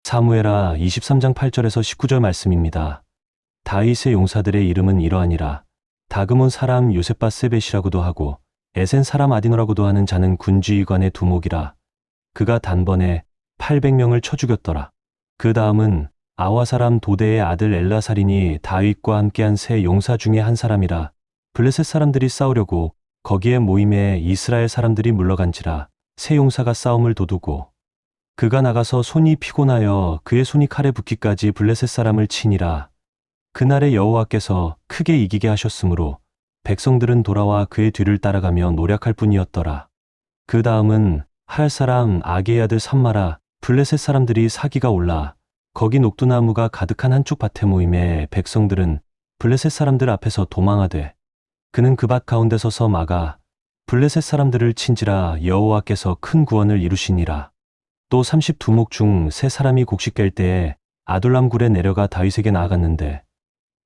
사무엘하 23장 8절에서 19절 말씀입니다. 다윗의 용사들의 이름은 이러하니라. 다그몬 사람 요셋바세벳이라고도 하고 에센 사람 아디노라고도 하는 자는 군주의관의 두목이라. 그가 단번에 800명을 쳐 죽였더라. 그 다음은 아와 사람 도대의 아들 엘라살인이 다윗과 함께한 세 용사 중에 한 사람이라. 블레셋 사람들이 싸우려고 거기에 모임에 이스라엘 사람들이 물러간지라. 세 용사가 싸움을 도두고 그가 나가서 손이 피곤하여 그의 손이 칼에 붙기까지 블레셋 사람을 치니라. 그날에 여호와께서 크게 이기게 하셨으므로 백성들은 돌아와 그의 뒤를 따라가며 노력할 뿐이었더라. 그 다음은 할 사람 아게의 아들 삼마라. 블레셋 사람들이 사기가 올라 거기 녹두나무가 가득한 한쪽 밭에 모임에 백성들은 블레셋 사람들 앞에서 도망하되 그는 그 밭 가운데 서서 막아 블레셋 사람들을 친지라. 여호와께서 큰 구원을 이루시니라. 또 32목 중 세 사람이 곡식 깰 때에 아둘람 굴에 내려가 다윗에게 나아갔는데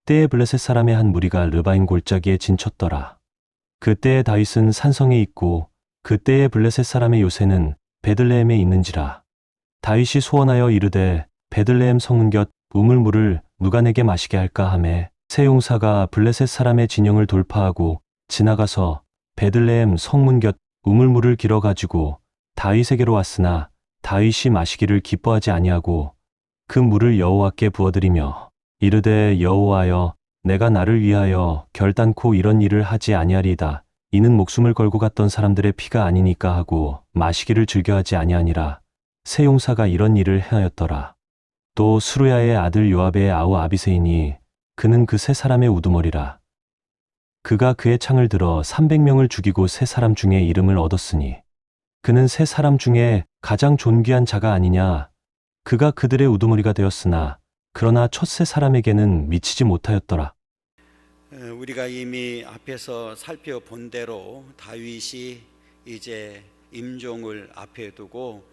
때에 블레셋 사람의 한 무리가 르바임 골짜기에 진쳤더라. 그때에 다윗은 산성에 있고 그때에 블레셋 사람의 요새는 베들레헴에 있는지라. 다윗이 소원하여 이르되 베들레헴 성문 곁 우물물을 누가 내게 마시게 할까 하매 세 용사가 블레셋 사람의 진영을 돌파하고 지나가서 베들레헴 성문 곁 우물물을 길어 가지고 다윗에게로 왔으나 다윗이 마시기를 기뻐하지 아니하고 그 물을 여호와께 부어드리며 이르되 여호와여 내가 나를 위하여 결단코 이런 일을 하지 아니하리이다. 이는 목숨을 걸고 갔던 사람들의 피가 아니니까 하고 마시기를 즐겨하지 아니하니라. 세 용사가 이런 일을 행하였더라. 또 수루야의 아들 요압의 아우 아비새이니 그는 그 세 사람의 우두머리라. 그가 그의 창을 들어 300명을 죽이고 세 사람 중에 이름을 얻었으니 그는 세 사람 중에 가장 존귀한 자가 아니냐. 그가 그들의 우두머리가 되었으나 그러나 첫 세 사람에게는 미치지 못하였더라. 우리가 이미 앞에서 살펴본 대로 다윗이 이제 임종을 앞에 두고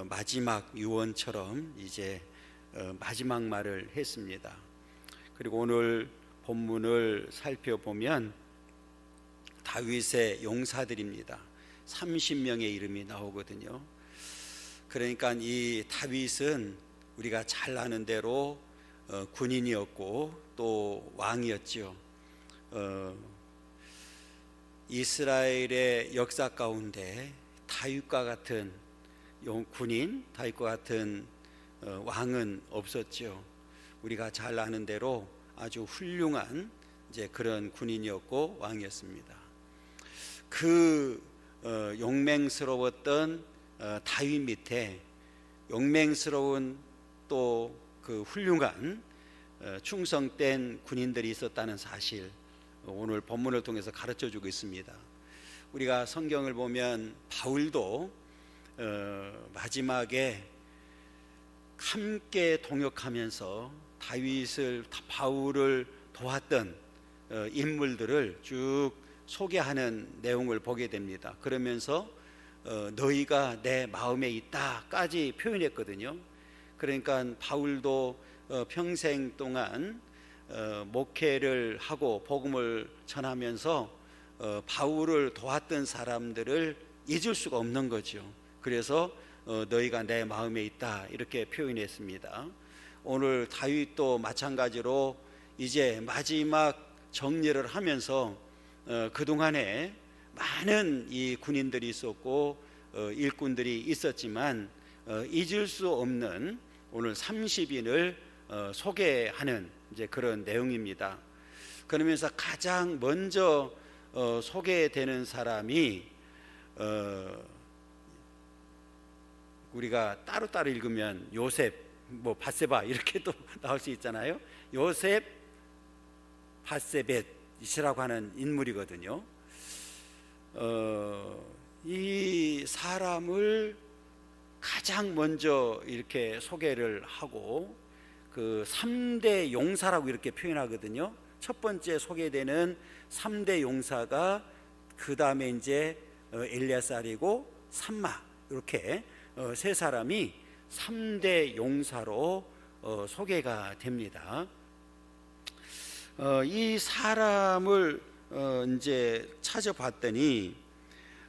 마지막 유언처럼 이제 마지막 말을 했습니다. 그리고 오늘 본문을 살펴보면 다윗의 용사들입니다. 30명의 이름이 나오거든요. 그러니까 이 다윗은 우리가 잘 아는 대로 군인이었고 또 왕이었죠. 이스라엘의 역사 가운데 다윗과 같은 군인, 다윗과 같은 왕은 없었죠. 우리가 잘 아는 대로 아주 훌륭한 이제 그런 군인이었고 왕이었습니다. 그 용맹스러웠던 다윗 밑에 용맹스러운 또 그 훌륭한 충성된 군인들이 있었다는 사실 오늘 본문을 통해서 가르쳐주고 있습니다. 우리가 성경을 보면 바울도 마지막에 함께 동역하면서 바울을 도왔던 인물들을 쭉 소개하는 내용을 보게 됩니다. 그러면서 너희가 내 마음에 있다까지 표현했거든요. 그러니까 바울도 평생 동안 목회를 하고 복음을 전하면서 바울을 도왔던 사람들을 잊을 수가 없는 거죠. 그래서 너희가 내 마음에 있다 이렇게 표현했습니다. 오늘 다윗도 마찬가지로 이제 마지막 정리를 하면서 그동안에 많은 이 군인들이 있었고 일꾼들이 있었지만 잊을 수 없는 오늘 30인을 소개하는 이제 그런 내용입니다. 그러면서 가장 먼저 소개되는 사람이 우리가 따로따로 읽으면 요셉, 밧세바 이렇게 또 나올 수 있잖아요. 요셉 밧세벳이라고 하는 인물이거든요. 이 사람을 가장 먼저 이렇게 소개를 하고 그 3대 용사라고 이렇게 표현하거든요. 첫 번째 소개되는 3대 용사가 그 다음에 이제 엘리야살이고 삼마 이렇게 세 사람이 3대 용사로 소개가 됩니다. 이 사람을 이제 찾아봤더니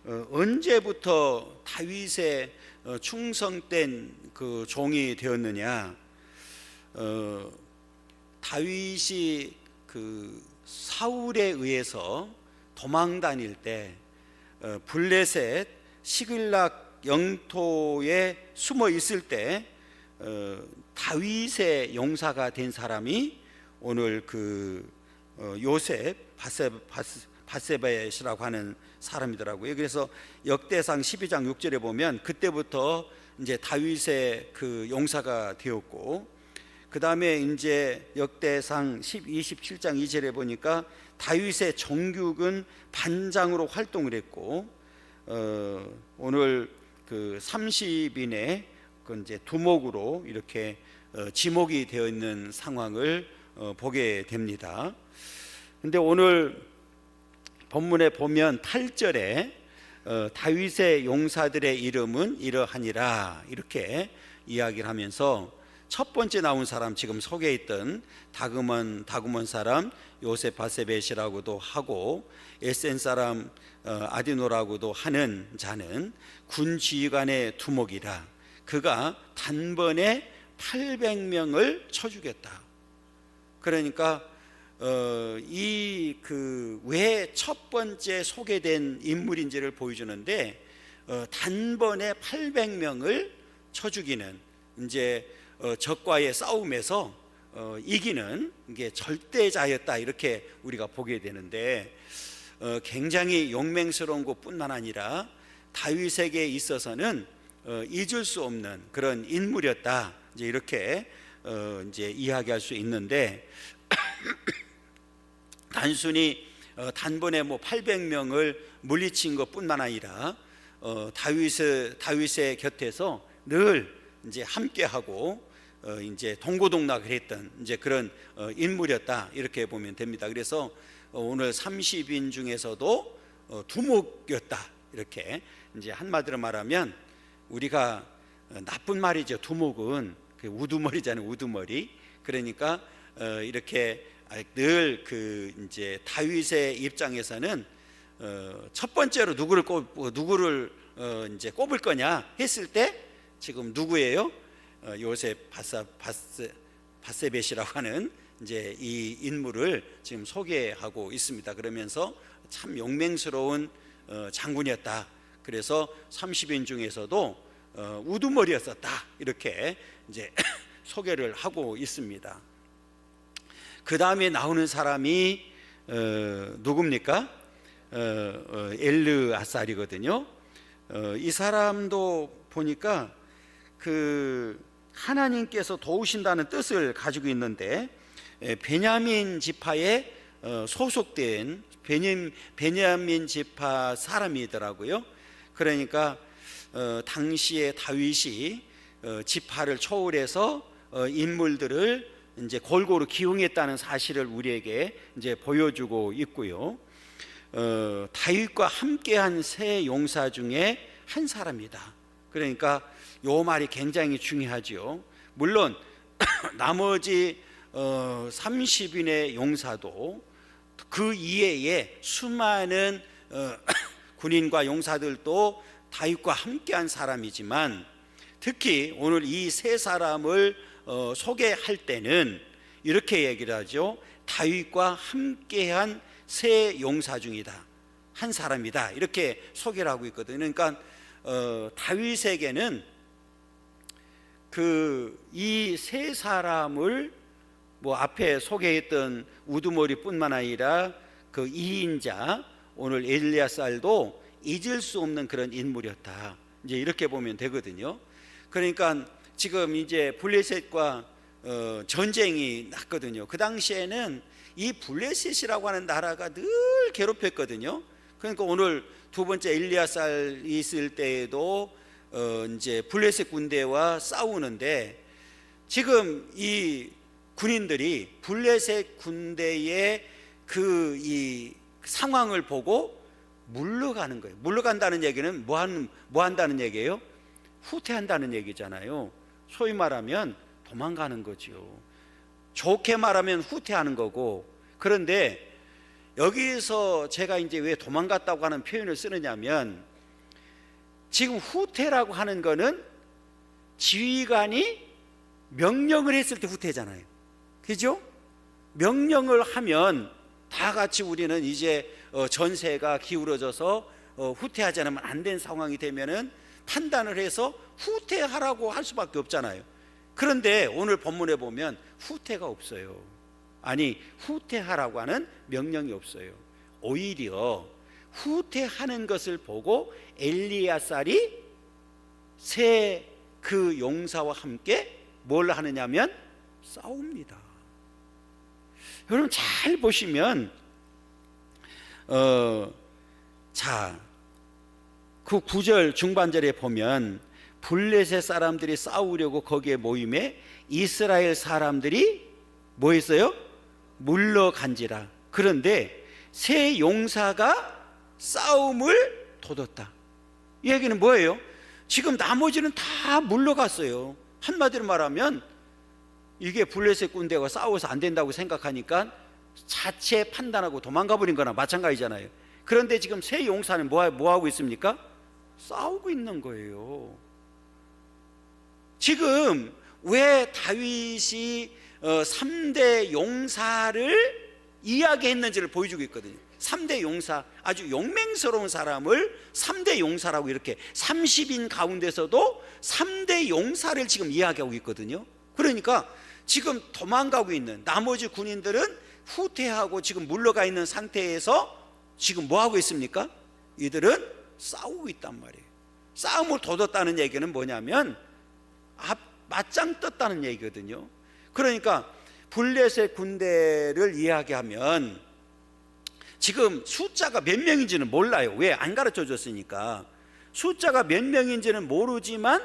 언제부터 다윗의 충성된 그 종이 되었느냐? 다윗이 그 사울에 의해서 도망 다닐 때 블레셋 시글락 영토에 숨어 있을 때 다윗의 용사가 된 사람이 오늘 그 요셉 바세바시라고 하는 사람이더라고요. 그래서 역대상 12장 6절에 보면 그때부터 이제 다윗의 그 용사가 되었고, 그 다음에 이제 역대상 27장 2절에 보니까 다윗의 정규군 반장으로 활동을 했고, 오늘 그 30인의 그 이제 두목으로 이렇게 지목이 되어 있는 상황을 보게 됩니다. 근데 오늘 본문에 보면 8절에 다윗의 용사들의 이름은 이러하니라 이렇게 이야기를 하면서 첫 번째 나온 사람, 지금 소개했던 다그몬 사람 요셉 바세벳이라고도 하고 에센 사람 아디노라고도 하는 자는 군 지휘관의 두목이라. 그가 단번에 800명을 쳐주겠다. 그러니까 이 그 왜 첫 번째 소개된 인물인지를 보여주는데, 단번에 800명을 쳐 죽이는, 이제 적과의 싸움에서 이기는 게 절대자였다 이렇게 우리가 보게 되는데, 굉장히 용맹스러운 것뿐만 아니라 다윗에게 있어서는 잊을 수 없는 그런 인물이었다, 이제 이렇게 이제 이야기할 수 있는데, 단순히 단번에 뭐 800명을 물리친 것뿐만 아니라 다윗의 곁에서 늘 이제 함께하고 이제 동고동락을 했던 이제 그런 인물이었다 이렇게 보면 됩니다. 그래서 오늘 30인 중에서도 두목이었다 이렇게, 이제 한마디로 말하면 우리가 나쁜 말이죠. 두목은 그 우두머리잖아요. 우두머리. 그러니까 이렇게 늘 그 이제 다윗의 입장에서는 첫 번째로 누구를 이제 꼽을 거냐 했을 때 지금 누구예요? 요셉 바세벳이라고 하는 이제 이 인물을 지금 소개하고 있습니다. 그러면서 참 용맹스러운 장군이었다. 그래서 30인 중에서도 우두머리였었다 이렇게 이제 소개를 하고 있습니다. 그 다음에 나오는 사람이 누굽니까? 엘르아살이거든요. 이 사람도 보니까 그 하나님께서 도우신다는 뜻을 가지고 있는데, 베냐민 지파에 소속된 베냐민 지파 사람이더라고요. 그러니까 당시에 다윗이 지파를 초월해서 인물들을 이제 골고루 기용했다는 사실을 우리에게 이제 보여주고 있고요. 다윗과 함께한 세 용사 중에 한 사람이다. 그러니까 요 말이 굉장히 중요하죠. 물론 나머지 30인의 용사도 그 이외에 수많은 군인과 용사들도 다윗과 함께한 사람이지만, 특히 오늘 이 세 사람을 소개할 때는 이렇게 얘기를 하죠. 다윗과 함께한 세 용사 중이다, 한 사람이다 이렇게 소개를 하고 있거든요. 그러니까 다윗에게는 그 이 세 사람을 뭐 앞에 소개했던 우두머리뿐만 아니라 그 2인자 오늘 엘리야살도 잊을 수 없는 그런 인물이었다, 이제 이렇게 보면 되거든요. 그러니까 지금 이제 블레셋과 전쟁이 났거든요. 그 당시에는 이 블레셋이라고 하는 나라가 늘 괴롭혔거든요. 그러니까 오늘 두 번째 엘리야살 있을 때에도 이제 블레셋 군대와 싸우는데, 지금 이 군인들이 블레셋 군대의 그 이 상황을 보고 물러가는 거예요. 물러간다는 얘기는 뭐 한다는 얘기예요? 후퇴한다는 얘기잖아요. 소위 말하면 도망가는 거죠. 좋게 말하면 후퇴하는 거고. 그런데 여기서 제가 이제 왜 도망갔다고 하는 표현을 쓰느냐면, 지금 후퇴라고 하는 거는 지휘관이 명령을 했을 때 후퇴잖아요. 그죠? 명령을 하면 다 같이 우리는 이제 전세가 기울어져서 후퇴하지 않으면 안 된 상황이 되면은 판단을 해서 후퇴하라고 할 수밖에 없잖아요. 그런데 오늘 본문에 보면 후퇴가 없어요. 아니, 후퇴하라고 하는 명령이 없어요. 오히려 후퇴하는 것을 보고 엘리야살이 새 그 용사와 함께 뭘 하느냐면 싸웁니다. 여러분 잘 보시면 자, 그 9절 중반절에 보면 블레셋 사람들이 싸우려고 거기에 모임에 이스라엘 사람들이 뭐 했어요? 물러간지라. 그런데 새 용사가 싸움을 돋웠다. 이 얘기는 뭐예요? 지금 나머지는 다 물러갔어요. 한마디로 말하면 이게 블레셋 군대가 싸워서 안 된다고 생각하니까 자체 판단하고 도망가 버린 거나 마찬가지잖아요. 그런데 지금 새 용사는 뭐 하고 있습니까? 싸우고 있는 거예요. 지금 왜 다윗이 3대 용사를 이야기했는지를 보여주고 있거든요. 3대 용사, 아주 용맹스러운 사람을 3대 용사라고 이렇게 30인 가운데서도 3대 용사를 지금 이야기하고 있거든요. 그러니까 지금 도망가고 있는 나머지 군인들은 후퇴하고 지금 물러가 있는 상태에서 지금 뭐 하고 있습니까? 이들은 싸우고 있단 말이에요. 싸움을 돋웠다는 얘기는 뭐냐면 맞짱 떴다는 얘기거든요. 그러니까 블레셋 군대를 이야기하면 지금 숫자가 몇 명인지는 몰라요. 왜? 안 가르쳐 줬으니까. 숫자가 몇 명인지는 모르지만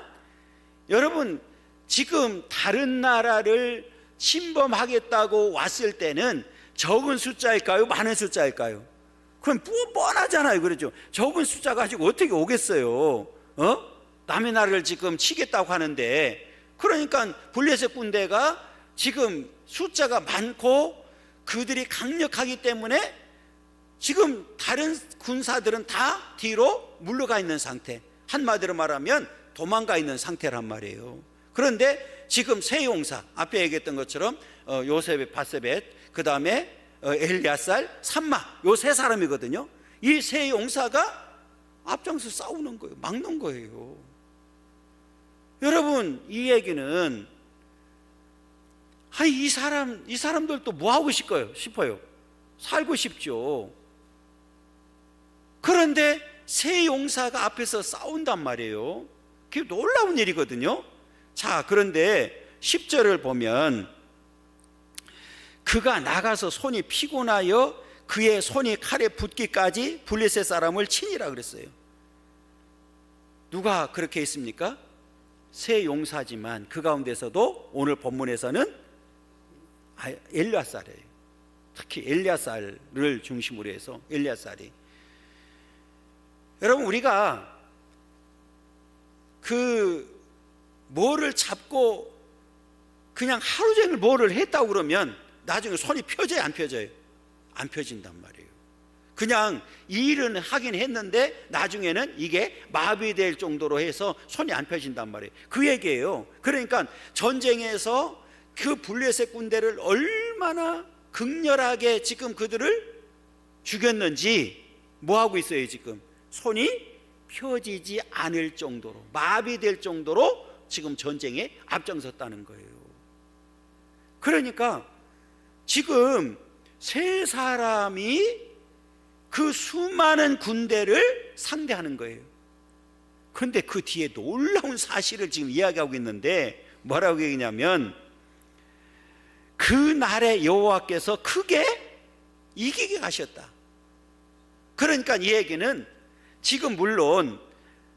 여러분 지금 다른 나라를 침범하겠다고 왔을 때는 적은 숫자일까요? 많은 숫자일까요? 그럼 뻔하잖아요. 그렇죠? 적은 숫자 가지고 어떻게 오겠어요? 남의 나라를 지금 치겠다고 하는데, 그러니까 블레셋 군대가 지금 숫자가 많고 그들이 강력하기 때문에 지금 다른 군사들은 다 뒤로 물러가 있는 상태, 한마디로 말하면 도망가 있는 상태란 말이에요. 그런데 지금 세 용사, 앞에 얘기했던 것처럼 요셉의 바세벳, 그 다음에 엘리야살, 삼마, 요 세 사람이거든요. 이 세 용사가 앞장서 싸우는 거예요. 막는 거예요. 여러분, 이 얘기는 이 사람들도 뭐 하고 싶어요? 살고 싶죠. 그런데 세 용사가 앞에서 싸운단 말이에요. 그게 놀라운 일이거든요. 자, 그런데 10절을 보면 그가 나가서 손이 피곤하여 그의 손이 칼에 붙기까지 블레셋 사람을 치니라 그랬어요. 누가 그렇게 했습니까? 세 용사지만 그 가운데서도 오늘 본문에서는 엘리야살이에요. 특히 엘리야살을 중심으로 해서 엘리야살이. 여러분, 우리가 뭐를 잡고 그냥 하루 종일 뭐를 했다고 그러면 나중에 손이 펴져요, 안 펴져요? 안 펴진단 말이에요. 그냥 일은 하긴 했는데 나중에는 이게 마비될 정도로 해서 손이 안 펴진단 말이에요. 그 얘기예요. 그러니까 전쟁에서 그 블레셋 군대를 얼마나 극렬하게 지금 그들을 죽였는지 뭐 하고 있어요? 지금 손이 펴지지 않을 정도로, 마비될 정도로 지금 전쟁에 앞장섰다는 거예요. 그러니까 지금 세 사람이 그 수많은 군대를 상대하는 거예요. 그런데 그 뒤에 놀라운 사실을 지금 이야기하고 있는데 뭐라고 얘기냐면 그날에 여호와께서 크게 이기게 하셨다. 그러니까 이 얘기는 지금 물론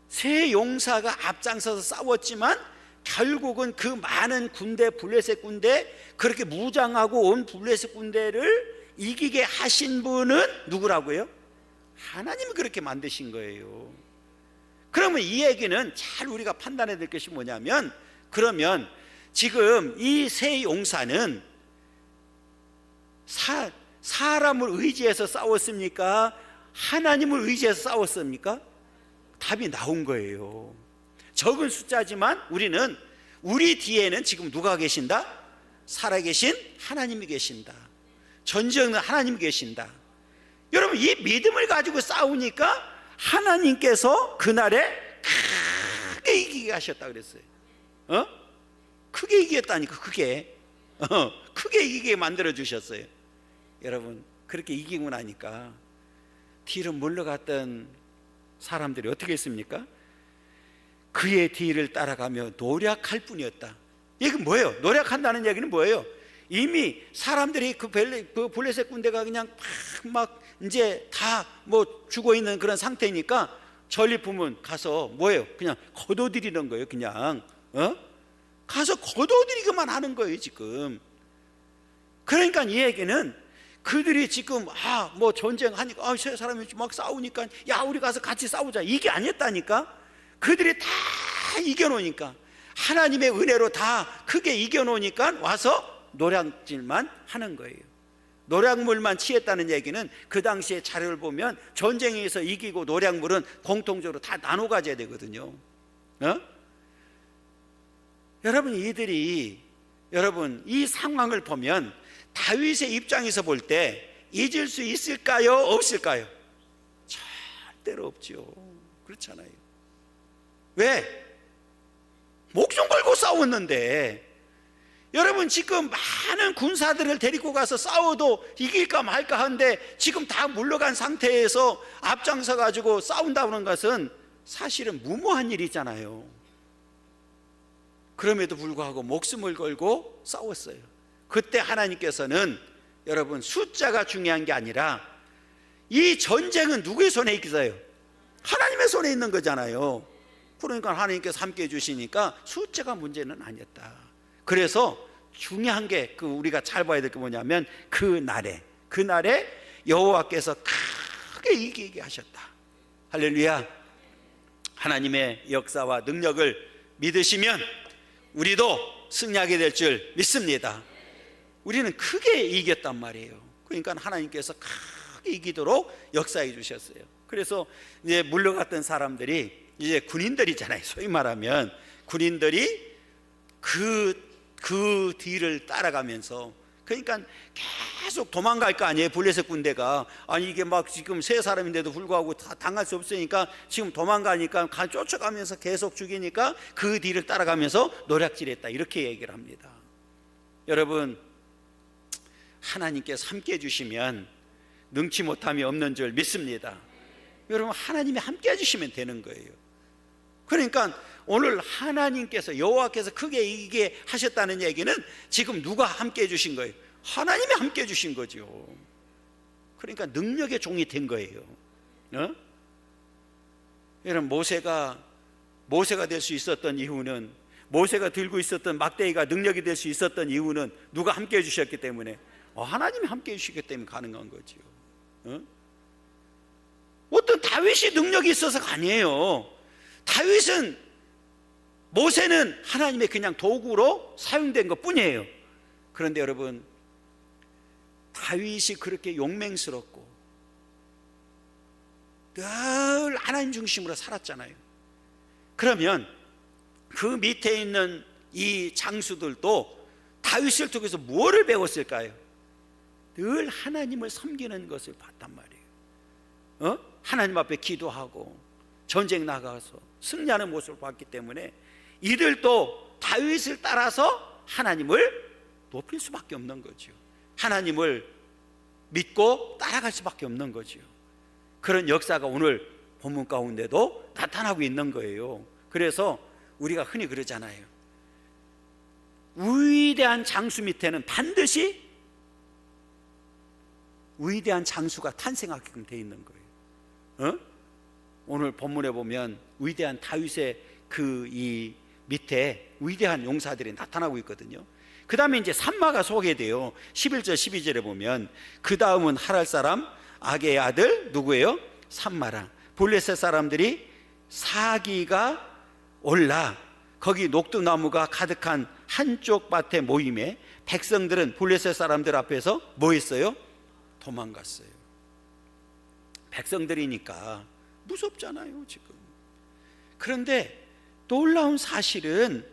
세 용사가 앞장서서 싸웠지만 결국은 그 많은 군대, 블레셋 군대, 그렇게 무장하고 온 블레셋 군대를 이기게 하신 분은 누구라고요? 하나님이 그렇게 만드신 거예요. 그러면 이 얘기는 잘 우리가 판단해야 될 것이 뭐냐면, 그러면 지금 이 세 용사는 사람을 의지해서 싸웠습니까? 하나님을 의지해서 싸웠습니까? 답이 나온 거예요. 적은 숫자지만 우리 뒤에는 지금 누가 계신다? 살아계신 하나님이 계신다. 전쟁은 하나님이 계신다. 여러분, 이 믿음을 가지고 싸우니까 하나님께서 그날에 크게 이기게 하셨다 그랬어요. 크게 이기겠다니까. 크게 이기게 만들어 주셨어요. 여러분, 그렇게 이기고 나니까 뒤로 물러갔던 사람들이 어떻게 했습니까? 그의 뒤를 따라가며 노력할 뿐이었다. 이게 뭐예요? 노력한다는 얘기는 뭐예요? 이미 사람들이 그 블레셋 군대가 그냥 막 이제 다 뭐 죽어 있는 그런 상태니까 전리품은 가서 뭐예요? 그냥 거둬들이는 거예요. 그냥 가서 거둬들이기만 하는 거예요 지금. 그러니까 이 얘기는 그들이 지금 뭐 전쟁하니까 세 사람이 막 싸우니까 야 우리 가서 같이 싸우자, 이게 아니었다니까. 그들이 다 이겨놓으니까, 하나님의 은혜로 다 크게 이겨놓으니까 와서 노량질만 하는 거예요. 노량물만 취했다는 얘기는 그 당시에 자료를 보면 전쟁에서 이기고 노량물은 공통적으로 다 나눠 가져야 되거든요. 여러분, 여러분 이 상황을 보면 다윗의 입장에서 볼 때 잊을 수 있을까요? 없을까요? 절대로 없죠. 그렇잖아요. 왜? 목숨 걸고 싸웠는데. 여러분, 지금 많은 군사들을 데리고 가서 싸워도 이길까 말까 하는데 지금 다 물러간 상태에서 앞장서 가지고 싸운다는 것은 사실은 무모한 일이잖아요. 그럼에도 불구하고 목숨을 걸고 싸웠어요. 그때 하나님께서는 여러분, 숫자가 중요한 게 아니라 이 전쟁은 누구의 손에 있어요? 하나님의 손에 있는 거잖아요. 그러니까 하나님께서 함께 해주시니까 숫자가 문제는 아니었다. 그래서 중요한 게 우리가 잘 봐야 될 게 뭐냐면 그날에 여호와께서 크게 이기게 하셨다. 할렐루야. 하나님의 역사와 능력을 믿으시면 우리도 승리하게 될 줄 믿습니다. 우리는 크게 이겼단 말이에요. 그러니까 하나님께서 크게 이기도록 역사해 주셨어요. 그래서 이제 물러갔던 사람들이 이제 군인들이잖아요. 소위 말하면 군인들이 그 뒤를 따라가면서, 그러니까 계속 도망갈 거 아니에요. 블레셋 군대가. 아니 이게 막 지금 세 사람인데도 불구하고 다 당할 수 없으니까 지금 도망가니까 쫓아가면서 계속 죽이니까 그 뒤를 따라가면서 노략질했다, 이렇게 얘기를 합니다. 여러분, 하나님께서 함께 해주시면 능치 못함이 없는 줄 믿습니다. 여러분, 하나님이 함께 해주시면 되는 거예요. 그러니까 오늘 하나님께서, 여호와께서 크게 이기게 하셨다는 얘기는 지금 누가 함께 해주신 거예요? 하나님이 함께 해주신 거죠. 그러니까 능력의 종이 된 거예요. 여러분, 모세가 될 수 있었던 이유는, 모세가 들고 있었던 막대기가 능력이 될 수 있었던 이유는 누가 함께 해주셨기 때문에, 하나님이 함께 해주시기 때문에 가능한 거죠. 어떤 다윗이 능력이 있어서가 아니에요. 모세는 하나님의 그냥 도구로 사용된 것 뿐이에요. 그런데 여러분, 다윗이 그렇게 용맹스럽고 늘 하나님 중심으로 살았잖아요. 그러면 그 밑에 있는 이 장수들도 다윗을 통해서 무엇을 배웠을까요? 늘 하나님을 섬기는 것을 봤단 말이에요. 하나님 앞에 기도하고 전쟁 나가서 승리하는 모습을 봤기 때문에 이들도 다윗을 따라서 하나님을 높일 수밖에 없는 거죠. 하나님을 믿고 따라갈 수밖에 없는 거죠. 그런 역사가 오늘 본문 가운데도 나타나고 있는 거예요. 그래서 우리가 흔히 그러잖아요. 위대한 장수 밑에는 반드시 위대한 장수가 탄생하게끔 되어 있는 거예요. 오늘 본문에 보면 위대한 다윗의 이 밑에 위대한 용사들이 나타나고 있거든요. 그 다음에 이제 삼마가 소개돼요. 11절 12절에 보면 그 다음은 하랄 사람 아게의 아들 누구예요? 삼마라. 블레셋 사람들이 사기가 올라 거기 녹두나무가 가득한 한쪽 밭에 모임에 백성들은 블레셋 사람들 앞에서 뭐 했어요? 도망갔어요. 백성들이니까 무섭잖아요. 지금 그런데 놀라운 사실은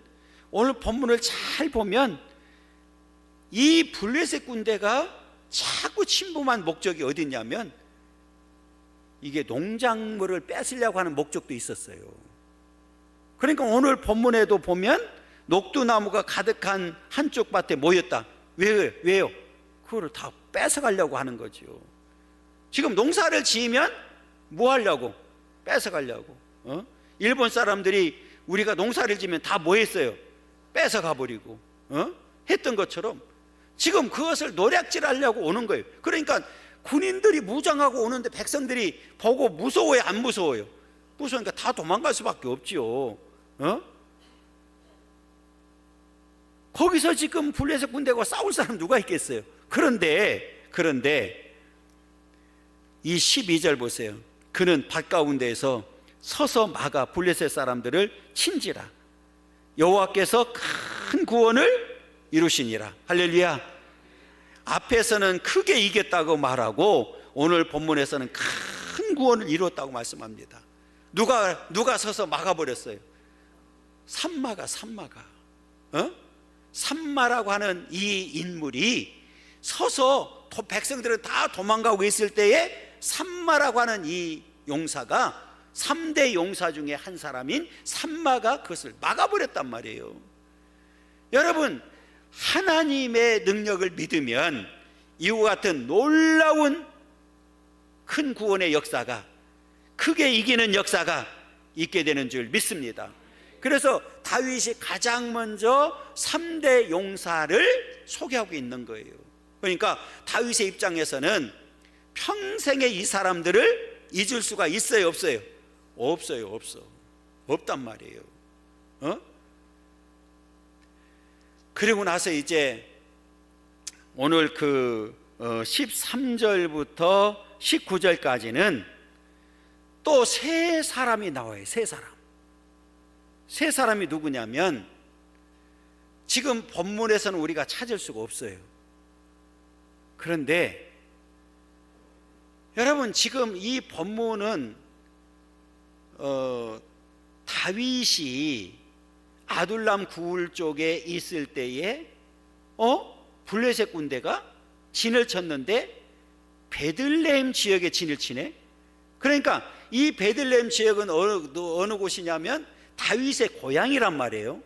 오늘 본문을 잘 보면 이 블레셋 군대가 자꾸 침범한 목적이 어디 있냐면 이게 농작물을 뺏으려고 하는 목적도 있었어요. 그러니까 오늘 본문에도 보면 녹두나무가 가득한 한쪽 밭에 모였다. 왜요? 그거를 다 뺏어가려고 하는 거죠. 지금 농사를 지으면 뭐 하려고? 뺏어가려고. 일본 사람들이 우리가 농사를 지면 다 뭐 했어요? 뺏어가 버리고 했던 것처럼 지금 그것을 노략질하려고 오는 거예요. 그러니까 군인들이 무장하고 오는데 백성들이 보고 무서워요, 안 무서워요? 무서우니까 다 도망갈 수밖에 없지요. 거기서 지금 블레셋 군대가 싸울 사람 누가 있겠어요? 그런데 이 12절 보세요. 그는 밭 가운데에서 서서 막아 블레셋 사람들을 친지라. 여호와께서 큰 구원을 이루시니라. 할렐루야. 앞에서는 크게 이겼다고 말하고 오늘 본문에서는 큰 구원을 이루었다고 말씀합니다. 누가 서서 막아버렸어요? 산마가 산마라고 하는 이 인물이 서서 백성들은 다 도망가고 있을 때에 산마라고 하는 이 용사가 3대 용사 중에 한 사람인 산마가 그것을 막아버렸단 말이에요. 여러분, 하나님의 능력을 믿으면 이와 같은 놀라운 큰 구원의 역사가, 크게 이기는 역사가 있게 되는 줄 믿습니다. 그래서 다윗이 가장 먼저 3대 용사를 소개하고 있는 거예요. 그러니까 다윗의 입장에서는 평생에 이 사람들을 잊을 수가 있어요, 없어요? 없단 말이에요. 그리고 나서 이제 오늘 13절부터 19절까지는 또 세 사람이 나와요. 세 사람이 누구냐면 지금 본문에서는 우리가 찾을 수가 없어요. 그런데 여러분, 지금 이 본문은 다윗이 아둘람 구울 쪽에 있을 때에 블레셋 군대가 진을 쳤는데 베들레헴 지역에 진을 치네. 그러니까 이 베들레헴 지역은 어느 곳이냐면 다윗의 고향이란 말이에요.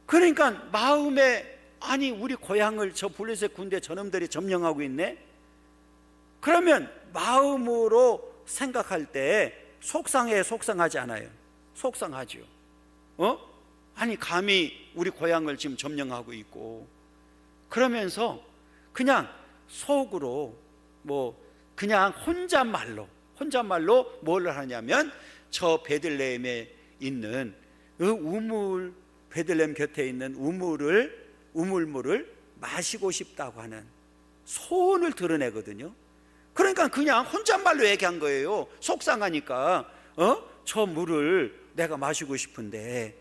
그러니까 마음에 아니 우리 고향을 저 블레셋 군대 저놈들이 점령하고 있네. 그러면 마음으로 생각할 때 속상하지 않아요? 속상하죠. 아니 감히 우리 고향을 지금 점령하고 있고, 그러면서 그냥 속으로 그냥 혼잣말로 뭘 하냐면 저 베들레헴에 있는 베들레헴 곁에 있는 우물물을 마시고 싶다고 하는 소원을 드러내거든요. 그러니까 그냥 혼잣말로 얘기한 거예요. 속상하니까 저 물을 내가 마시고 싶은데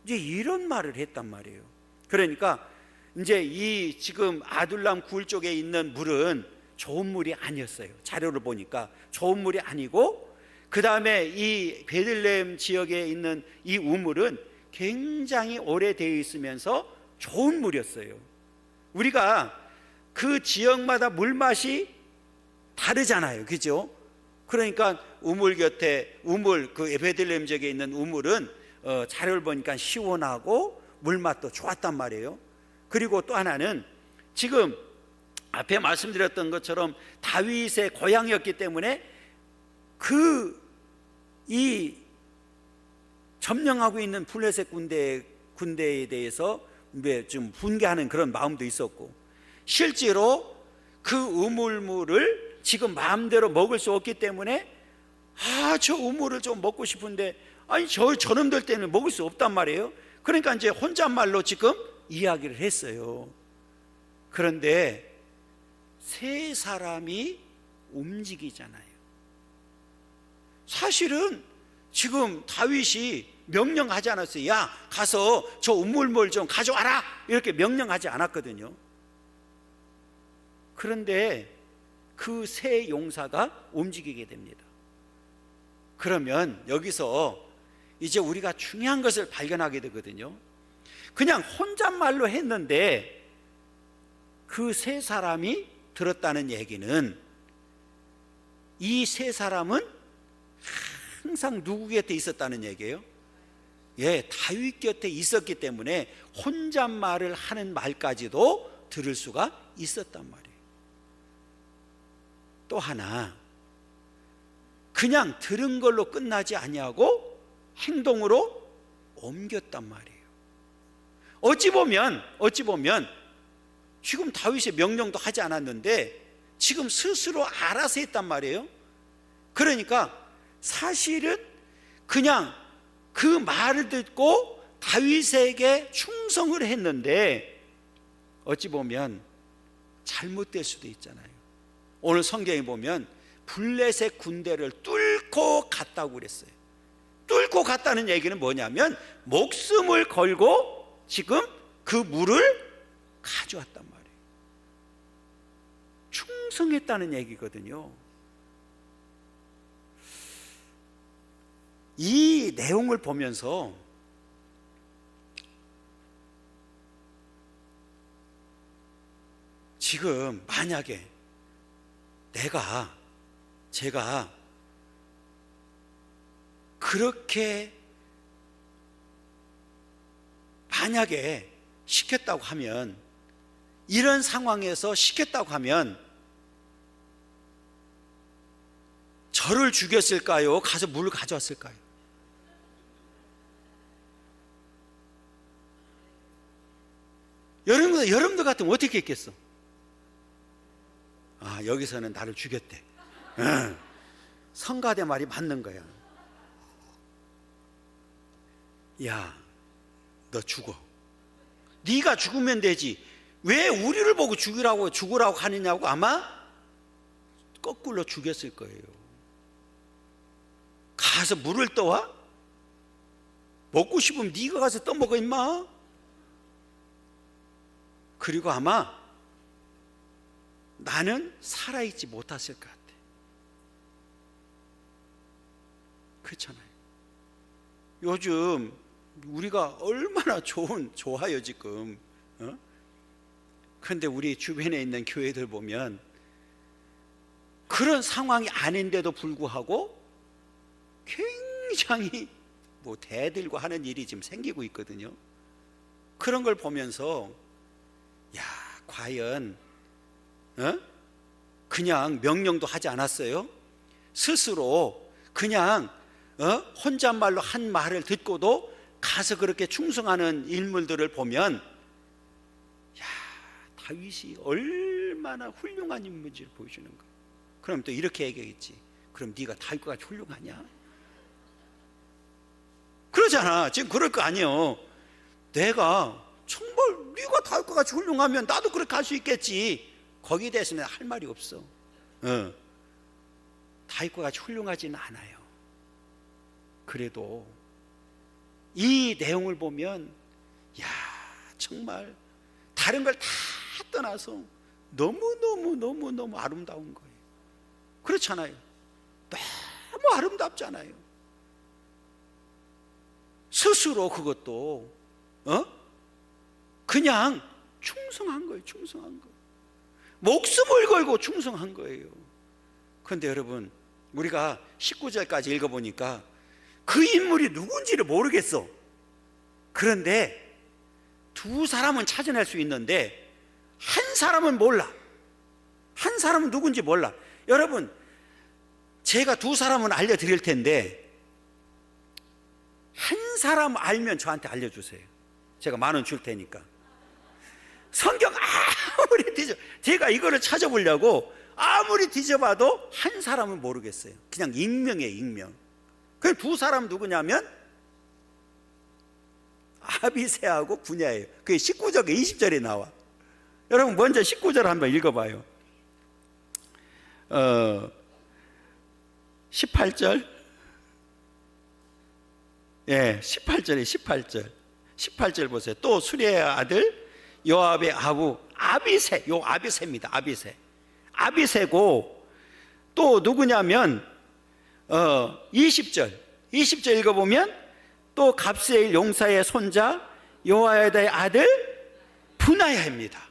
이제 이런 말을 했단 말이에요. 그러니까 이제 이 지금 아둘람 굴 쪽에 있는 물은 좋은 물이 아니었어요. 자료를 보니까 좋은 물이 아니고, 그 다음에 이 베들레헴 지역에 있는 이 우물은 굉장히 오래되어 있으면서 좋은 물이었어요. 우리가 그 지역마다 물맛이 다르잖아요, 그죠? 그러니까 우물 그 베들레헴 지역에 있는 우물은 자료를 보니까 시원하고 물맛도 좋았단 말이에요. 그리고 또 하나는 지금 앞에 말씀드렸던 것처럼 다윗의 고향이었기 때문에 이 점령하고 있는 블레셋 군대에 대해서 좀 분개하는 그런 마음도 있었고, 실제로 그 우물물을 지금 마음대로 먹을 수 없기 때문에 저 우물을 좀 먹고 싶은데 아니 저놈들 때는 먹을 수 없단 말이에요. 그러니까 이제 혼잣말로 지금 이야기를 했어요. 그런데 세 사람이 움직이잖아요. 사실은 지금 다윗이 명령하지 않았어요. 야, 가서 저 우물물 좀 가져와라, 이렇게 명령하지 않았거든요. 그런데 그 세 용사가 움직이게 됩니다. 그러면 여기서 이제 우리가 중요한 것을 발견하게 되거든요. 그냥 혼잣말로 했는데 그 세 사람이 들었다는 얘기는 이 세 사람은 항상 누구 곁에 있었다는 얘기예요? 예, 다윗 곁에 있었기 때문에 혼잣말을 하는 말까지도 들을 수가 있었단 말이에요. 또 하나, 그냥 들은 걸로 끝나지 아니하고 행동으로 옮겼단 말이에요. 어찌 보면 지금 다윗의 명령도 하지 않았는데 지금 스스로 알아서 했단 말이에요. 그러니까 사실은 그냥 그 말을 듣고 다윗에게 충성을 했는데 어찌 보면 잘못될 수도 있잖아요. 오늘 성경에 보면 블레셋 군대를 뚫고 갔다고 그랬어요. 뚫고 갔다는 얘기는 뭐냐면 목숨을 걸고 지금 그 물을 가져왔단 말이에요. 충성했다는 얘기거든요. 이 내용을 보면서 지금 만약에 제가 그렇게 만약에 시켰다고 하면, 이런 상황에서 시켰다고 하면 저를 죽였을까요? 가서 물을 가져왔을까요? 여러분들 같으면 어떻게 했겠어? 아, 여기서는 나를 죽였대. 응. 성가대 말이 맞는 거야. 야, 너 죽어. 네가 죽으면 되지. 왜 우리를 보고 죽으라고 하느냐고 아마 거꾸로 죽였을 거예요. 가서 물을 떠와? 먹고 싶으면 네가 가서 떠먹어 임마. 그리고 아마 나는 살아있지 못했을 것 같아. 그렇잖아요. 요즘 우리가 얼마나 좋아요 지금. 그런데 우리 주변에 있는 교회들 보면 그런 상황이 아닌데도 불구하고 굉장히 대들고 하는 일이 지금 생기고 있거든요. 그런 걸 보면서 야, 과연 그냥 명령도 하지 않았어요? 스스로 그냥 혼잣말로 한 말을 듣고도 가서 그렇게 충성하는 인물들을 보면 야, 다윗이 얼마나 훌륭한 인물인지를 보여주는 거예요. 그럼 또 이렇게 얘기했지. 그럼 네가 다윗과 같이 훌륭하냐? 그러잖아. 지금 그럴 거 아니에요. 내가 정말 네가 다윗과 같이 훌륭하면 나도 그렇게 할 수 있겠지. 거기에 대해서는 할 말이 없어. 다윗과 같이 훌륭하지는 않아요. 그래도 이 내용을 보면 야, 정말 다른 걸 다 떠나서 너무 아름다운 거예요. 그렇잖아요. 너무 아름답잖아요. 스스로 그것도 그냥 충성한 거예요. 충성한 거. 목숨을 걸고 충성한 거예요. 그런데 여러분, 우리가 19절까지 읽어보니까 그 인물이 누군지를 모르겠어. 그런데 두 사람은 찾아낼 수 있는데 한 사람은 몰라. 한 사람은 누군지 몰라. 여러분, 제가 두 사람은 알려드릴 텐데 한 사람 알면 저한테 알려주세요. 제가 10,000원 줄 테니까. 성경 아무리 제가 이거를 찾아보려고 아무리 뒤져봐도 한 사람은 모르겠어요. 그냥 익명이에요, 익명. 그 두 사람 누구냐면 아비새하고 분야예요. 그게 19절과 20절에 나와. 여러분 먼저 19절 한번 읽어봐요. 18절. 예, 18절에 18절. 18절 보세요. 또 수리의 아들 요압의 아부 아비새, 요 아비새입니다. 아비새고 또 누구냐면 20절 읽어보면 또 갑세일 용사의 손자 요아야다의 아들 분하야입니다.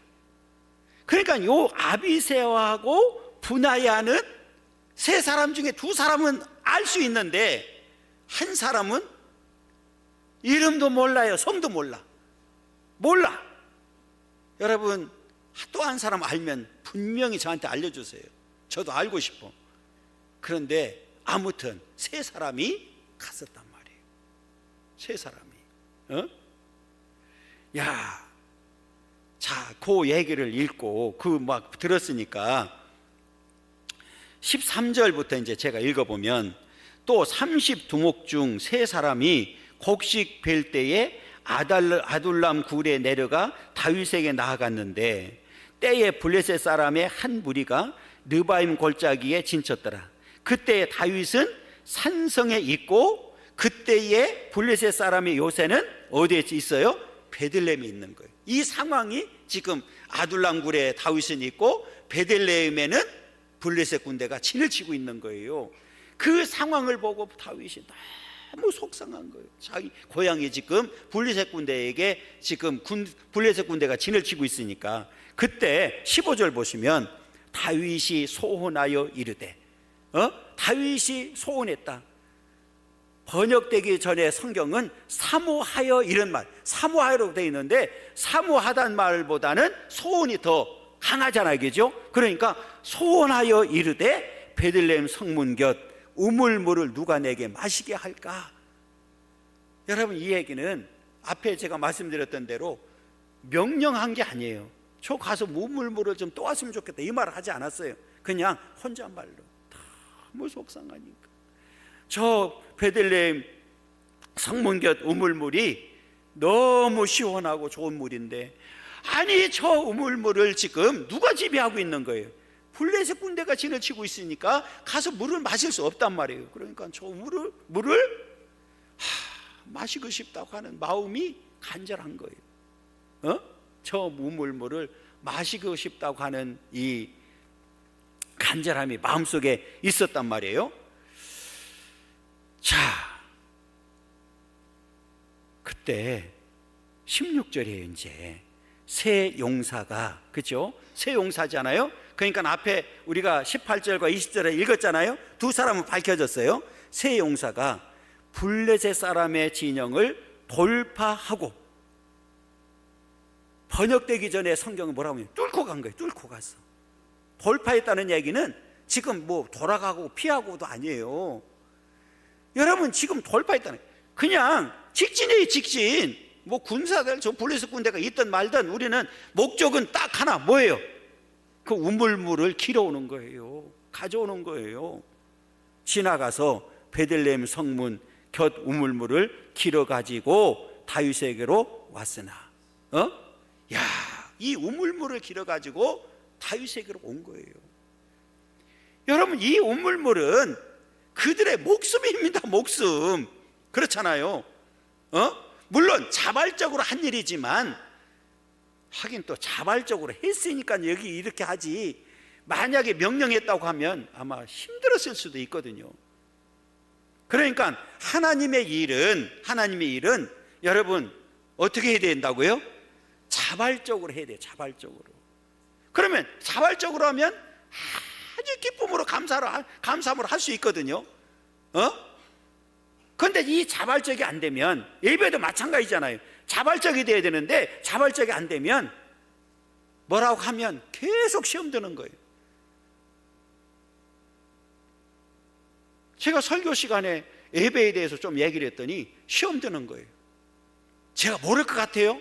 그러니까 요 아비새하고 분하야는 세 사람 중에 두 사람은 알 수 있는데 한 사람은 이름도 몰라요. 성도 몰라. 여러분 또 한 사람 알면 분명히 저한테 알려주세요. 저도 알고 싶어. 그런데 아무튼 세 사람이 갔었단 말이에요. 세 사람이. 자, 그 얘기를 읽고 막 들었으니까 13절부터 이제 제가 읽어보면 또 30두목 중 세 사람이 곡식 벨 때에 아둘람 굴에 내려가 다윗에게 나아갔는데 때에 블레셋 사람의 한 무리가 느바임 골짜기에 진쳤더라. 그때 다윗은 산성에 있고 그때에 블레셋 사람의 요새는 어디에 있어요? 베들레헴에 있는 거예요. 이 상황이 지금 아둘람 굴에 다윗은 있고 베들레헴에는 블레셋 군대가 진을 치고 있는 거예요. 그 상황을 보고 다윗이 너무 속상한 거예요. 자기 고향이 지금 블레셋 군대에게 지금 블레셋 군대가 진을 치고 있으니까. 그때 15절 보시면 다윗이 소원하여 이르되, 다윗이 소원했다. 번역되기 전에 성경은 사모하여 이런 말, 사모하여로 되어 있는데 사모하다는 말보다는 소원이 더 강하잖아요, 그죠? 그러니까 소원하여 이르되 베들레헴 성문 곁 우물물을 누가 내게 마시게 할까? 여러분, 이 얘기는 앞에 제가 말씀드렸던 대로 명령한 게 아니에요. 저 가서 우물물을 좀 떠왔으면 좋겠다 이 말을 하지 않았어요. 그냥 혼잣말로 너무 속상하니까. 저 베들레헴 성문 곁 우물물이 너무 시원하고 좋은 물인데, 아니 저 우물물을 지금 누가 지배하고 있는 거예요? 블레셋 군대가 진을 치고 있으니까 가서 물을 마실 수 없단 말이에요. 그러니까 저 물을 마시고 싶다고 하는 마음이 간절한 거예요. 저 우물물을 마시고 싶다고 하는 이 간절함이 마음속에 있었단 말이에요. 자, 그때 16절에 이제 새 용사가, 그죠? 새 용사잖아요. 그러니까 앞에 우리가 18절과 20절에 읽었잖아요. 두 사람은 밝혀졌어요. 새 용사가 블레셋 사람의 진영을 돌파하고, 번역되기 전에 성경은 뭐라고 하면 뚫고 간 거예요. 뚫고 갔어. 돌파했다는 얘기는 지금 뭐 돌아가고 피하고도 아니에요. 여러분, 지금 돌파했다는, 그냥 직진이에요. 직진. 뭐 군사들, 저 블레셋 군대가 있든 말든 우리는 목적은 딱 하나, 뭐예요? 그 우물물을 길어오는 거예요. 가져오는 거예요. 지나가서 베들레헴 성문 곁 우물물을 길어가지고 다윗에게로 왔으나, 이 우물물을 길어가지고 다윗에게로 온 거예요. 여러분, 이 우물물은 그들의 목숨입니다. 목숨. 그렇잖아요. 물론 자발적으로 한 일이지만, 하긴 또 자발적으로 했으니까 여기 이렇게 하지, 만약에 명령했다고 하면 아마 힘들었을 수도 있거든요. 그러니까 하나님의 일은 여러분 어떻게 해야 된다고요? 자발적으로 해야 돼요. 자발적으로. 그러면 자발적으로 하면 아주 기쁨으로 감사함으로 할 수 있거든요. 그런데 이 자발적이 안 되면, 예배도 마찬가지잖아요. 자발적이 돼야 되는데 자발적이 안 되면 뭐라고 하면 계속 시험 드는 거예요. 제가 설교 시간에 예배에 대해서 좀 얘기를 했더니 시험 드는 거예요. 제가 모를 것 같아요?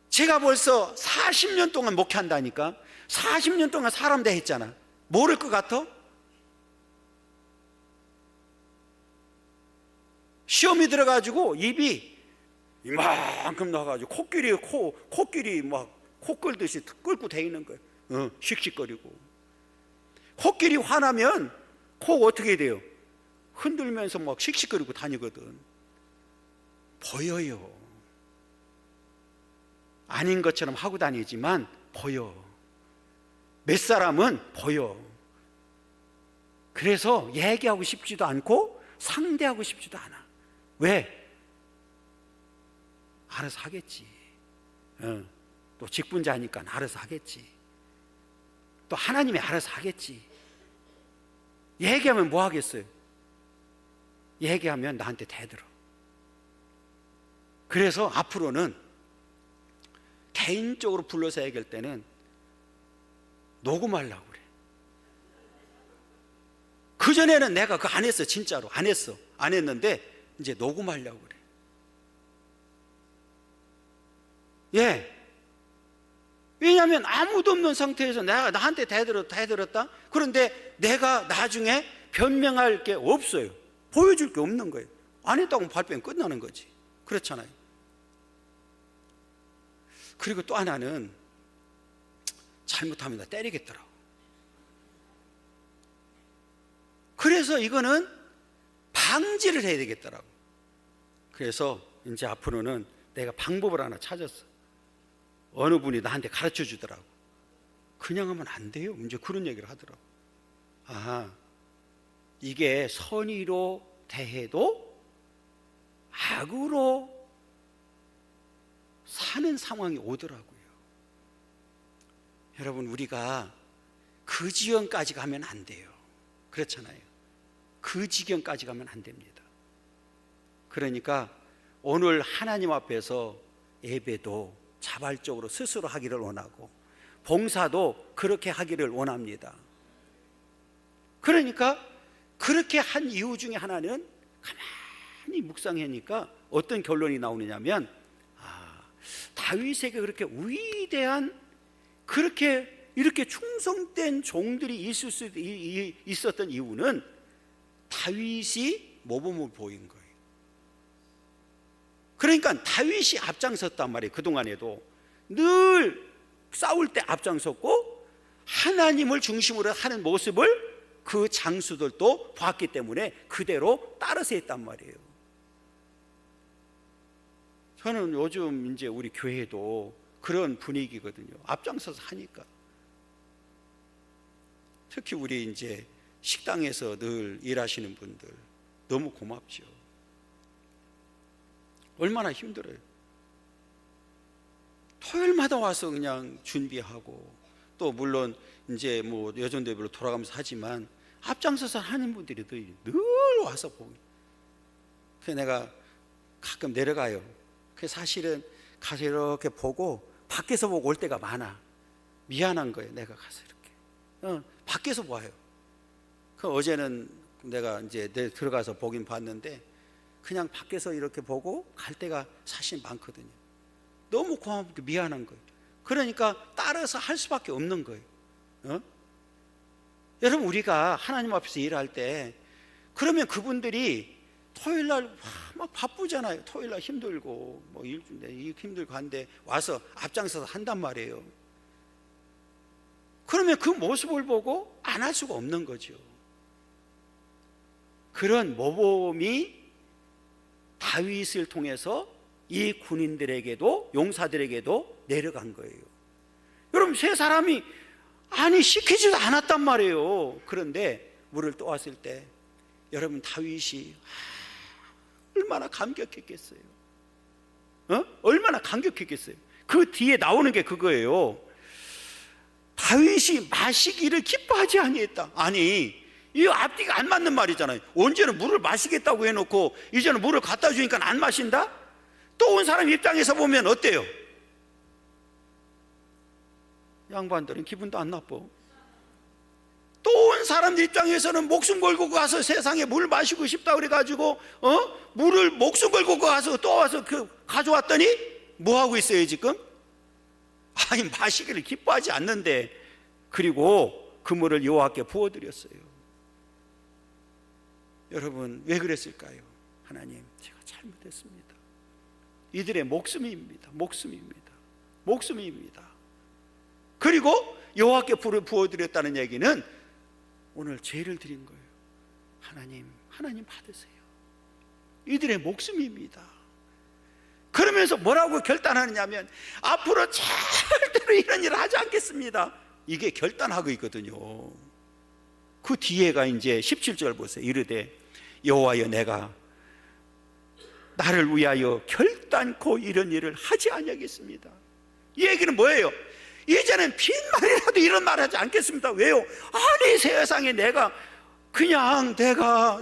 제가 벌써 40년 동안 목회한다니까. 40년 동안 사람 대했잖아. 모를 것 같아? 시험이 들어가지고 입이 이만큼 나가지고 코끼리 막 코 끌듯이 끌고 다니는 거예요. 씩씩거리고. 코끼리 화나면 코 어떻게 돼요? 흔들면서 막 씩씩거리고 다니거든. 보여요. 아닌 것처럼 하고 다니지만 보여. 몇 사람은 보여. 그래서 얘기하고 싶지도 않고 상대하고 싶지도 않아. 왜? 알아서 하겠지. 또 직분자니까 알아서 하겠지. 또 하나님이 알아서 하겠지. 얘기하면 뭐 하겠어요? 얘기하면 나한테 대들어. 그래서 앞으로는 개인적으로 불러서 얘기할 때는 녹음하려고 그래. 그전에는 내가 그거 안 했어. 진짜로 안 했어. 안 했는데 이제 녹음하려고 그래. 예. 왜냐하면 아무도 없는 상태에서 내가 나한테 대들었다. 그런데 내가 나중에 변명할 게 없어요. 보여줄 게 없는 거예요. 안 했다고 발표는 끝나는 거지. 그렇잖아요. 그리고 또 하나는 잘못하면 나 때리겠더라고. 그래서 이거는 방지를 해야 되겠더라고. 그래서 이제 앞으로는 내가 방법을 하나 찾았어. 어느 분이 나한테 가르쳐 주더라고. 그냥 하면 안 돼요. 이제 그런 얘기를 하더라고. 아, 이게 선의로 대해도 악으로 사는 상황이 오더라고요. 여러분, 우리가 그 지경까지 가면 안 돼요. 그렇잖아요. 그 지경까지 가면 안 됩니다. 그러니까 오늘 하나님 앞에서 예배도 자발적으로 스스로 하기를 원하고 봉사도 그렇게 하기를 원합니다. 그러니까 그렇게 한 이유 중에 하나는 가만히 묵상하니까 어떤 결론이 나오느냐면, 다윗에게 그렇게 위대한, 그렇게 이렇게 충성된 종들이 있었던 이유는 다윗이 모범을 보인 거예요. 그러니까 다윗이 앞장섰단 말이에요. 그동안에도 늘 싸울 때 앞장섰고 하나님을 중심으로 하는 모습을 그 장수들도 봤기 때문에 그대로 따라서 했단 말이에요. 저는 요즘 이제 우리 교회도 그런 분위기거든요. 앞장서서 하니까. 특히 우리 이제 식당에서 늘 일하시는 분들 너무 고맙죠. 얼마나 힘들어요. 토요일마다 와서 그냥 준비하고, 또 물론 이제 뭐 여전대별로 돌아가면서 하지만 앞장서서 하는 분들이 늘 와서 보고. 그래서 내가 가끔 내려가요. 그래서 사실은 가서 이렇게 보고 밖에서 보고 올 때가 많아. 미안한 거예요. 내가 가서 이렇게 밖에서 봐요. 그 어제는 내가 이제 들어가서 보긴 봤는데 그냥 밖에서 이렇게 보고 갈 때가 사실 많거든요. 너무 고맙고 미안한 거예요. 그러니까 따라서 할 수밖에 없는 거예요. 여러분, 우리가 하나님 앞에서 일할 때 그러면 그분들이 토요일날 막 바쁘잖아요. 토요일날 힘들고 뭐 일주일에 힘들고 한데 와서 앞장서서 한단 말이에요. 그러면 그 모습을 보고 안 할 수가 없는 거죠. 그런 모범이 다윗을 통해서 이 군인들에게도, 용사들에게도 내려간 거예요. 여러분, 세 사람이 시키지도 않았단 말이에요. 그런데 물을 떠왔을 때 여러분, 다윗이 얼마나 감격했겠어요. 얼마나 감격했겠어요. 그 뒤에 나오는 게 그거예요. 다윗이 마시기를 기뻐하지 아니했다. 아니, 이 앞뒤가 안 맞는 말이잖아요. 언제는 물을 마시겠다고 해놓고 이제는 물을 갖다 주니까 안 마신다? 또 온 사람 입장에서 보면 어때요? 양반들은 기분도 안 나빠. 또 온 사람들 입장에서는 목숨 걸고 가서 세상에 물 마시고 싶다 그래가지고 물을 목숨 걸고 가서 또 와서 가져왔더니 뭐 하고 있어요 지금? 아니, 마시기를 기뻐하지 않는데. 그리고 그 물을 여호와께 부어드렸어요. 여러분, 왜 그랬을까요? 하나님, 제가 잘못했습니다. 이들의 목숨입니다. 목숨입니다. 그리고 여호와께 불을 부어드렸다는 얘기는 오늘 죄를 드린 거예요. 하나님 받으세요. 이들의 목숨입니다. 그러면서 뭐라고 결단하느냐면, 앞으로 절대로 이런 일을 하지 않겠습니다. 이게 결단하고 있거든요. 그 뒤에가 이제 17절 보세요. 이르되 여호와여 내가 나를 위하여 결단코 이런 일을 하지 아니하겠습니다. 이 얘기는 뭐예요? 이제는 빈말이라도 이런 말 하지 않겠습니다. 왜요? 아니 세상에 내가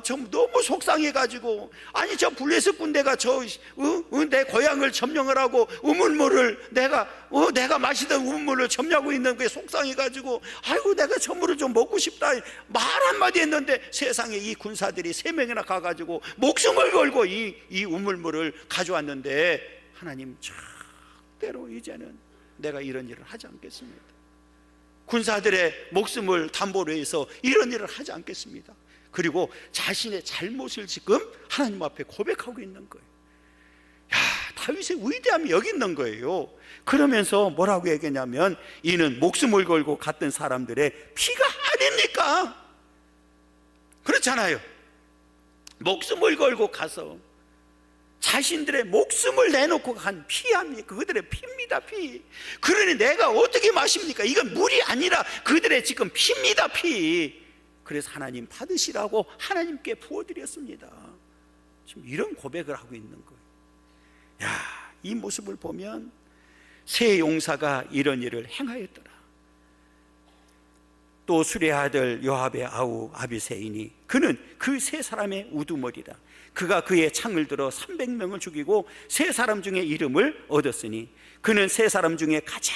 좀 너무 속상해가지고, 아니 저 블레셋 군대가 내 고향을 점령을 하고 우물물을 내가 마시던 우물물을 점령하고 있는 게 속상해가지고, 아이고 내가 저 물을 좀 먹고 싶다 말 한마디 했는데 세상에 이 군사들이 3명이나 가가지고 목숨을 걸고 이 우물물을 가져왔는데, 하나님 절대로 이제는 내가 이런 일을 하지 않겠습니다. 군사들의 목숨을 담보로 해서 이런 일을 하지 않겠습니다. 그리고 자신의 잘못을 지금 하나님 앞에 고백하고 있는 거예요. 야, 다윗의 위대함이 여기 있는 거예요. 그러면서 뭐라고 얘기했냐면, 이는 목숨을 걸고 갔던 사람들의 피가 아닙니까? 그렇잖아요. 목숨을 걸고 가서 자신들의 목숨을 내놓고 간 피합니까? 그들의 피입니다, 피. 그러니 내가 어떻게 마십니까? 이건 물이 아니라 그들의 지금 피입니다, 피. 그래서 하나님 받으시라고 하나님께 부어드렸습니다. 지금 이런 고백을 하고 있는 거예요. 야, 이 모습을 보면 세 용사가 이런 일을 행하였더라. 또 수레 아들 요압의 아우 아비새이니 그는 그 세 사람의 우두머리라. 그가 그의 창을 들어 300명을 죽이고 세 사람 중에 이름을 얻었으니 그는 세 사람 중에 가장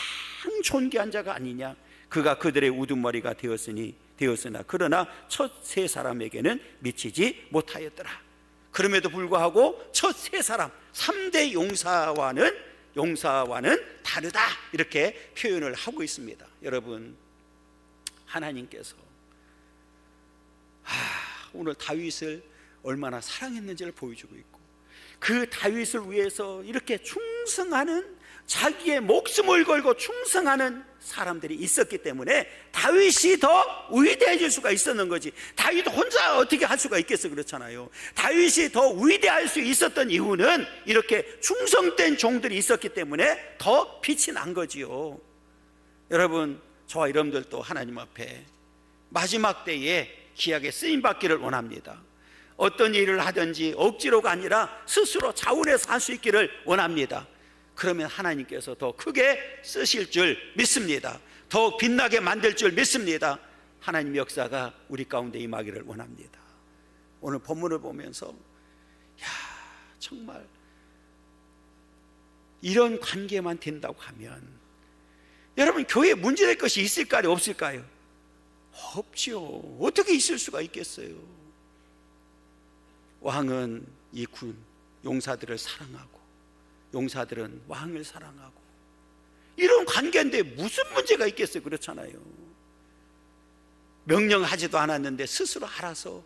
존귀한 자가 아니냐. 그가 그들의 우두머리가 되었으나 그러나 첫 세 사람에게는 미치지 못하였더라. 그럼에도 불구하고 첫 세 사람 3대 용사와는 다르다, 이렇게 표현을 하고 있습니다. 여러분, 하나님께서 오늘 다윗을 얼마나 사랑했는지를 보여주고 있고, 그 다윗을 위해서 이렇게 충성하는, 자기의 목숨을 걸고 충성하는 사람들이 있었기 때문에 다윗이 더 위대해질 수가 있었는 거지. 다윗 혼자 어떻게 할 수가 있겠어? 그렇잖아요. 다윗이 더 위대할 수 있었던 이유는 이렇게 충성된 종들이 있었기 때문에 더 빛이 난 거지요. 여러분, 저와 여러분들도 하나님 앞에 마지막 때에 귀하게 쓰임받기를 원합니다. 어떤 일을 하든지 억지로가 아니라 스스로 자원해서 할 수 있기를 원합니다. 그러면 하나님께서 더 크게 쓰실 줄 믿습니다. 더 빛나게 만들 줄 믿습니다. 하나님 역사가 우리 가운데 임하기를 원합니다. 오늘 본문을 보면서 정말 이런 관계만 된다고 하면 여러분, 교회에 문제될 것이 있을까요? 없을까요? 없지요. 어떻게 있을 수가 있겠어요? 왕은 이 용사들을 사랑하고 용사들은 왕을 사랑하고, 이런 관계인데 무슨 문제가 있겠어요? 그렇잖아요. 명령하지도 않았는데 스스로 알아서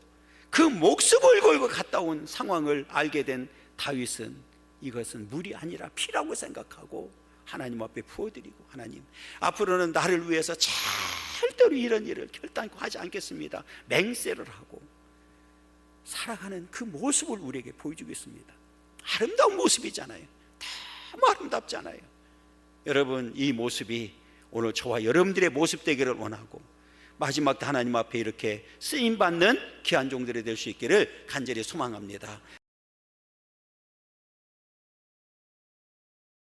그 목숨을 걸고 갔다 온 상황을 알게 된 다윗은 이것은 물이 아니라 피라고 생각하고 하나님 앞에 부어드리고, 하나님 앞으로는 나를 위해서 절대로 이런 일을 결단코 하지 않겠습니다, 맹세를 하고 살아가는 그 모습을 우리에게 보여주겠습니다. 아름다운 모습이잖아요. 너무 아름답잖아요. 여러분, 이 모습이 오늘 저와 여러분들의 모습 되기를 원하고, 마지막 때 하나님 앞에 이렇게 쓰임받는 귀한 종들이 될 수 있기를 간절히 소망합니다.